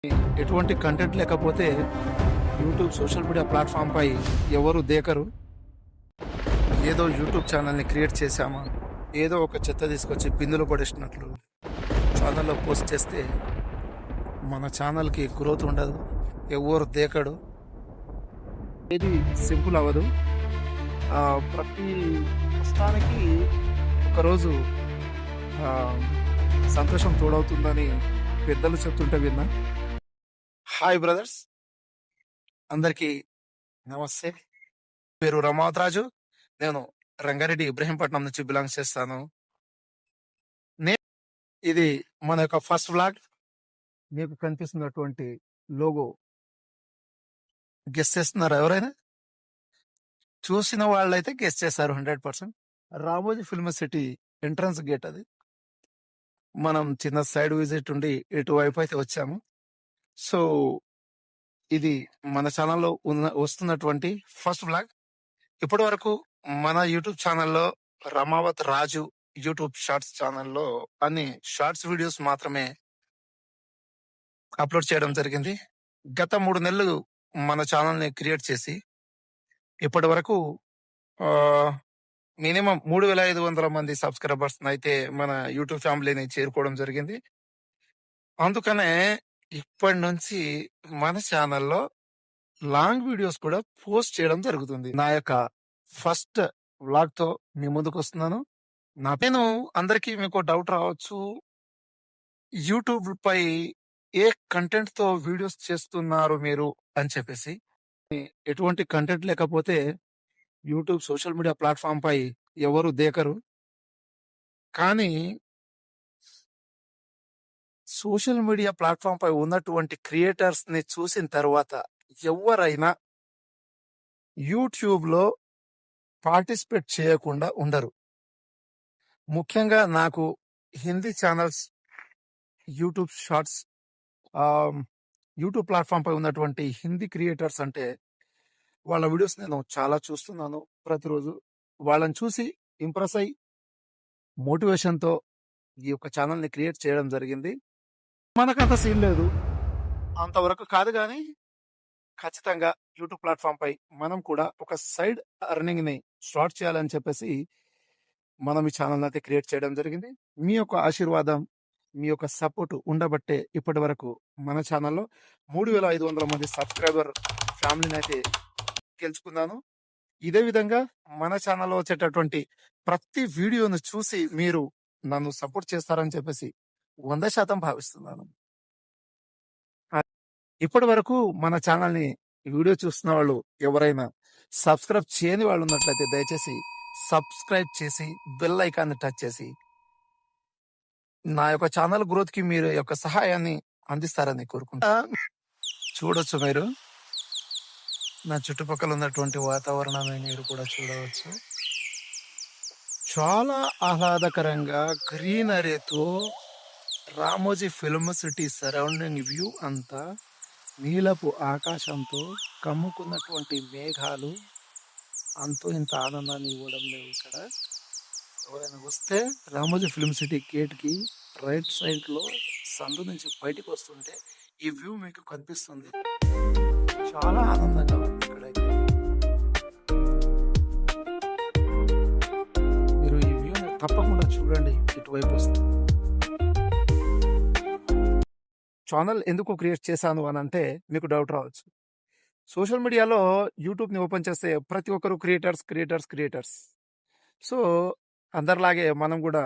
ఎటువంటి కంటెంట్ లేకపోతే YouTube social media ప్లాట్ఫామ్పై ఎవరు దేకరు. ఏదో యూట్యూబ్ ఛానల్ని క్రియేట్ చేశామా, ఏదో ఒక చెత్త తీసుకొచ్చి బిందులో పడేసినట్లు ఛానల్లో పోస్ట్ చేస్తే మన ఛానల్కి గ్రోత్ ఉండదు, ఎవరు దేకడు, ఏది సింపుల్ అవ్వదు. ప్రతి కష్టానికి ఒకరోజు సంతోషం తోడవుతుందని పెద్దలు చెప్తుంటే విన్నా. హాయ్ బ్రదర్స్, అందరికీ నమస్తే. పేరు రమావత్ రాజు. నేను రంగారెడ్డి ఇబ్రహీంపట్నం నుంచి బిలాంగ్ చేస్తాను. ఇది మన యొక్క ఫస్ట్ వ్లాగ్. మీకు కనిపిస్తున్నటువంటి లోగో గెస్ చేస్తున్నారు ఎవరైనా? చూసిన వాళ్ళైతే గెస్ చేస్తారు 100%. Ramoji film city entrance gate అది. మనం చిన్న సైడ్ విజిట్ ఉండి ఇటువైపు అయితే వచ్చాము. సో ఇది మన ఛానల్లో వస్తున్నటువంటి ఫస్ట్ వ్లాగ్. ఇప్పటి వరకు మన యూట్యూబ్ ఛానల్లో రమావత్ రాజు యూట్యూబ్ షార్ట్స్ ఛానల్లో అన్ని షార్ట్స్ వీడియోస్ మాత్రమే అప్లోడ్ చేయడం జరిగింది. గత 3 నెలలు మన ఛానల్ని క్రియేట్ చేసి ఇప్పటి వరకు మినిమం 3,500 మంది సబ్స్క్రైబర్స్ అయితే మన యూట్యూబ్ ఫ్యామిలీని చేరుకోవడం జరిగింది. అందుకనే ఇప్పటి నుంచి మన ఛానల్లో లాంగ్ వీడియోస్ కూడా పోస్ట్ చేయడం జరుగుతుంది. నా యొక్క ఫస్ట్ వ్లాగ్ తో మీ ముందుకు వస్తున్నాను. నేను అందరికీ మీకు డౌట్ రావచ్చు, యూట్యూబ్ పై ఏ కంటెంట్ తో వీడియోస్ చేస్తున్నారు మీరు అని చెప్పేసి. ఎటువంటి కంటెంట్ లేకపోతే యూట్యూబ్ సోషల్ మీడియా ప్లాట్ఫామ్ పై ఎవరు దేకరు. కానీ సోషల్ మీడియా ప్లాట్ఫామ్ పై ఉన్నటువంటి క్రియేటర్స్ ని చూసిన తర్వాత ఎవరైనా యూట్యూబ్ లో పార్టిసిపేట్ చేయకుండా ఉండరు. ముఖ్యంగా నాకు Hindi channels, YouTube shorts, YouTube platform పై ఉన్నటువంటి హిందీ క్రియేటర్స్ అంటే వాళ్ళ వీడియోస్ నేను చాలా చూస్తున్నాను ప్రతిరోజు. వాళ్ళని చూసి ఇంప్రెస్ అయ్యి మోటివేషన్తో ఈ యొక్క ఛానల్ని క్రియేట్ చేయడం జరిగింది. మనకంత సీన్ లేదు, అంతవరకు కాదు, కానీ ఖచ్చితంగా యూట్యూబ్ ప్లాట్ఫామ్ పై మనం కూడా ఒక సైడ్ అర్నింగ్ ని స్టార్ట్ చేయాలని చెప్పేసి మనం ఈ ఛానల్ అయితే క్రియేట్ చేయడం జరిగింది. మీ యొక్క ఆశీర్వాదం, మీ యొక్క సపోర్ట్ ఉండబట్టే ఇప్పటి వరకు మన ఛానల్లో 3,500 మంది సబ్స్క్రైబర్ ఫ్యామిలీని అయితే గెలుచుకున్నాను. ఇదే విధంగా మన ఛానల్లో వచ్చేటటువంటి ప్రతి వీడియోను చూసి మీరు నన్ను సపోర్ట్ చేస్తారని చెప్పేసి 100% భావిస్తున్నాను. ఇప్పటి వరకు మన ఛానల్ని వీడియో చూస్తున్న వాళ్ళు ఎవరైనా సబ్స్క్రైబ్ చేయని వాళ్ళు ఉన్నట్లయితే దయచేసి సబ్స్క్రైబ్ చేసి బెల్ ఐకాన్ని టచ్ చేసి నా యొక్క ఛానల్ గ్రోత్ కి మీరు యొక్క సహాయాన్ని అందిస్తారని కోరుకుంటా. చూడొచ్చు మీరు నా చుట్టుపక్కల ఉన్నటువంటి వాతావరణాన్ని మీరు కూడా చూడవచ్చు. చాలా ఆహ్లాదకరంగా గ్రీనరీతో Ramoji film city surrounding view అంతా నీలపు ఆకాశంతో కమ్ముకున్నటువంటి మేఘాలు అంతో ఇంత ఆనందాన్ని ఇవ్వడం లేవు. ఇక్కడ ఎవరైనా వస్తే రామోజీ ఫిల్మ్ సిటీ గేట్కి రైట్ సైడ్లో సందు నుంచి బయటకు వస్తుంటే ఈ వ్యూ మీకు కనిపిస్తుంది. చాలా ఆనందంగా ఉంది ఇక్కడైతే. మీరు ఈ వ్యూని తప్పకుండా చూడండి. ఇటువైపు వస్తుంది. ఛానల్ ఎందుకు క్రియేట్ చేశాను అని అంటే మీకు డౌట్ రావచ్చు. సోషల్ మీడియాలో యూట్యూబ్ని ఓపెన్ చేస్తే ప్రతి ఒక్కరు క్రియేటర్స్. సో అందరిలాగే మనం కూడా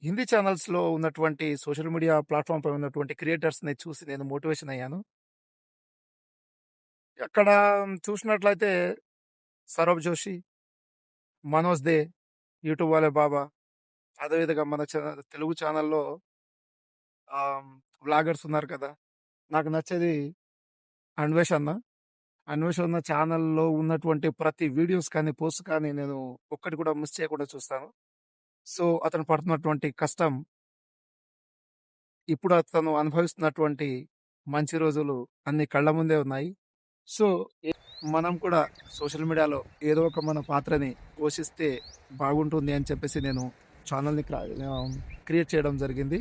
హిందీ ఛానల్స్లో ఉన్నటువంటి సోషల్ మీడియా ప్లాట్ఫామ్ పై ఉన్నటువంటి క్రియేటర్స్ని చూసి నేను మోటివేషన్ అయ్యాను. అక్కడ చూసినట్లయితే సౌరభ్ జోషి, మనోజ్ దే, యూట్యూబ్ వాలే బాబా, అదేవిధంగా మన తెలుగు ఛానల్లో వ్లాగర్స్ ఉన్నారు కదా. నాకు నచ్చేది అన్వేష్ అన్న ఛానల్లో ఉన్నటువంటి ప్రతి వీడియోస్ కానీ పోస్ట్ కానీ నేను ఒక్కటి కూడా మిస్ చేయకుండా చూస్తాను. సో అతను పడుతున్నటువంటి కష్టం, ఇప్పుడు అతను అనుభవిస్తున్నటువంటి మంచి రోజులు అన్ని కళ్ళ ముందే ఉన్నాయి. సో మనం కూడా సోషల్ మీడియాలో ఏదో ఒక మన పాత్రని పోషిస్తే బాగుంటుంది అని చెప్పేసి నేను ఛానల్ని క్రియేట్ చేయడం జరిగింది.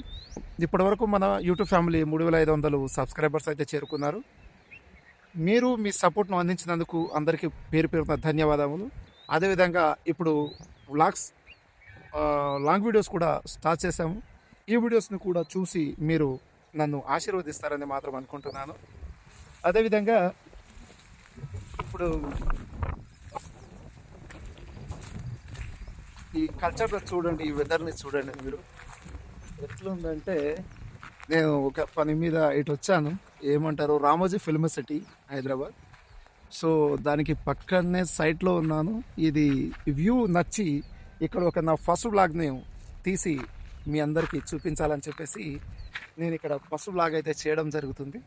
ఇప్పటివరకు మన యూట్యూబ్ ఫ్యామిలీ 3500 సబ్స్క్రైబర్స్ అయితే చేరుకున్నారు. మీరు మీ సపోర్ట్ను అందించినందుకు అందరికీ పేరు పేరున ధన్యవాదములు. అదేవిధంగా ఇప్పుడు వ్లాగ్స్ లాంగ్ వీడియోస్ కూడా స్టార్ట్ చేశాము. ఈ వీడియోస్ని కూడా చూసి మీరు నన్ను ఆశీర్వదిస్తారని మాత్రం అనుకుంటున్నాను. అదేవిధంగా ఇప్పుడు ఈ కల్చర్ చూడండి, ఈ వెదర్ని చూడండి మీరు ఎట్లుందంటే, నేను ఒక పని మీద ఇటు వచ్చాను. ఏమంటారు, Ramoji film city Hyderabad. So దానికి పక్కనే సైట్లో ఉన్నాను. ఇది వ్యూ నచ్చి ఇక్కడ ఒక నా ఫస్ట్ వ్లాగ్ని తీసి మీ అందరికీ చూపించాలని చెప్పేసి నేను ఇక్కడ ఫస్ట్ వ్లాగ్ అయితే చేయడం జరుగుతుంది.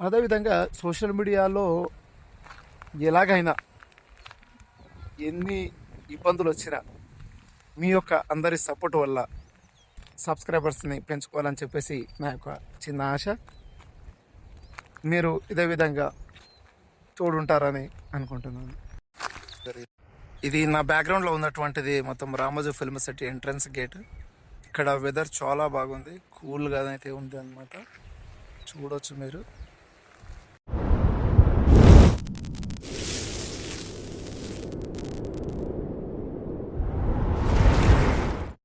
అదేవిధంగా సోషల్ మీడియాలో ఎలాగైనా ఎన్ని ఇబ్బందులు వచ్చినా మీ యొక్క అందరి సపోర్ట్ వల్ల సబ్స్క్రైబర్స్ని పెంచుకోవాలని చెప్పేసి నా యొక్క చిన్న ఆశ. మీరు ఇదే విధంగా తోడుంటారని అనుకుంటున్నాను. ఇది నా బ్యాక్గ్రౌండ్లో ఉన్నటువంటిది మొత్తం Ramoji film city entrance gate. ఇక్కడ వెదర్ చాలా బాగుంది, కూల్గా అయితే ఉంది అన్నమాట. చూడవచ్చు మీరు.